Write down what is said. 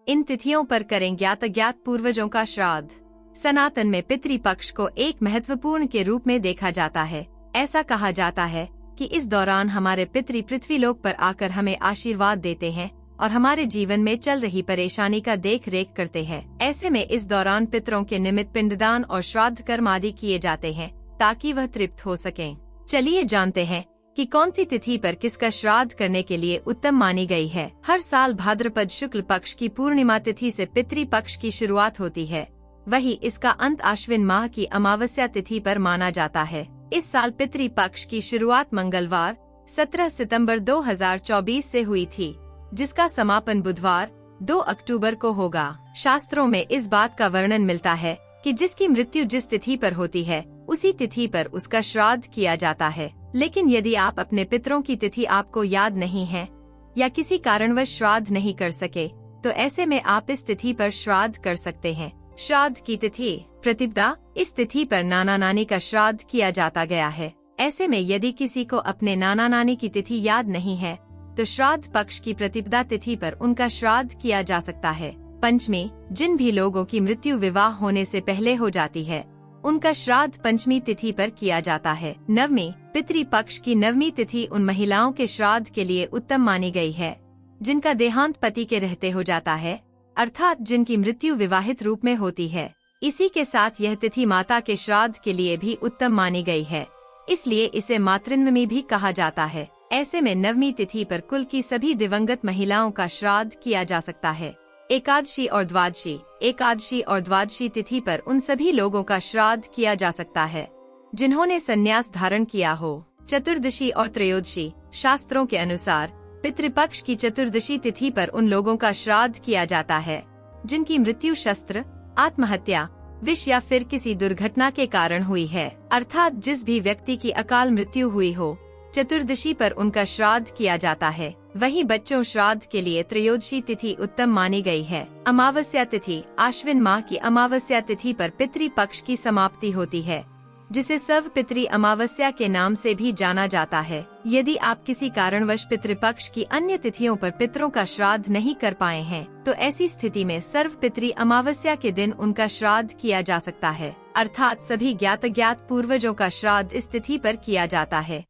इन तिथियों पर करें ज्ञात अज्ञात पूर्वजों का श्राद्ध। सनातन में पितृपक्ष को एक महत्वपूर्ण के रूप में देखा जाता है। ऐसा कहा जाता है कि इस दौरान हमारे पितृ पृथ्वीलोक पर आकर हमें आशीर्वाद देते हैं और हमारे जीवन में चल रही परेशानी का देख रेख करते हैं। ऐसे में इस दौरान पितरों के निमित्त पिंडदान और श्राद्ध कर्म आदि किए जाते हैं ताकि वह तृप्त हो सकें। चलिए जानते हैं कि कौन सी तिथि पर किसका श्राद्ध करने के लिए उत्तम मानी गई है। हर साल भाद्रपद शुक्ल पक्ष की पूर्णिमा तिथि से पितृपक्ष की शुरुआत होती है। वही इसका अंत आश्विन माह की अमावस्या तिथि पर माना जाता है। इस साल पितृपक्ष की शुरुआत मंगलवार 17 सितंबर 2024 से हुई थी, जिसका समापन बुधवार 2 अक्टूबर को होगा। शास्त्रों में इस बात का वर्णन मिलता है कि जिसकी मृत्यु जिस तिथि पर होती है उसी तिथि पर उसका श्राद्ध किया जाता है। लेकिन यदि आप अपने पितरों की तिथि आपको याद नहीं है या किसी कारणवश श्राद्ध नहीं कर सके, तो ऐसे में आप इस तिथि पर श्राद्ध कर सकते हैं। श्राद्ध की तिथि प्रतिपदा, इस तिथि पर नाना नानी का श्राद्ध किया जाता गया है। ऐसे में यदि किसी को अपने नाना नानी की तिथि याद नहीं है तो श्राद्ध पक्ष की प्रतिपदा तिथि पर उनका श्राद्ध किया जा सकता है। पंचमी, जिन भी लोगों की मृत्यु विवाह होने से पहले हो जाती है उनका श्राद्ध पंचमी तिथि पर किया जाता है। नवमी, पितृपक्ष की नवमी तिथि उन महिलाओं के श्राद्ध के लिए उत्तम मानी गई है जिनका देहांत पति के रहते हो जाता है, अर्थात जिनकी मृत्यु विवाहित रूप में होती है। इसी के साथ यह तिथि माता के श्राद्ध के लिए भी उत्तम मानी गई है, इसलिए इसे मातृनवमी भी कहा जाता है। ऐसे में नवमी तिथि पर कुल की सभी दिवंगत महिलाओं का श्राद्ध किया जा सकता है। एकादशी और द्वादशी, एकादशी और द्वादशी तिथि पर उन सभी लोगों का श्राद्ध किया जा सकता है जिन्होंने संन्यास धारण किया हो। चतुर्दशी और त्रयोदशी, शास्त्रों के अनुसार पितृपक्ष की चतुर्दशी तिथि पर उन लोगों का श्राद्ध किया जाता है जिनकी मृत्यु शस्त्र, आत्महत्या, विष या फिर किसी दुर्घटना के कारण हुई है, अर्थात जिस भी व्यक्ति की अकाल मृत्यु हुई हो चतुर्दशी पर उनका श्राद्ध किया जाता है। वहीं बच्चों श्राद्ध के लिए त्रयोदशी तिथि उत्तम मानी गई है। अमावस्या तिथि, आश्विन माह की अमावस्या तिथि पर पितृपक्ष की समाप्ति होती है, जिसे सर्व पितृ अमावस्या के नाम से भी जाना जाता है। यदि आप किसी कारणवश पितृपक्ष की अन्य तिथियों पर पितरों का श्राद्ध नहीं कर पाए हैं, तो ऐसी स्थिति में सर्व पितृ अमावस्या के दिन उनका श्राद्ध किया जा सकता है, अर्थात सभी ज्ञात अज्ञात पूर्वजों का श्राद्ध इस तिथि पर किया जाता है।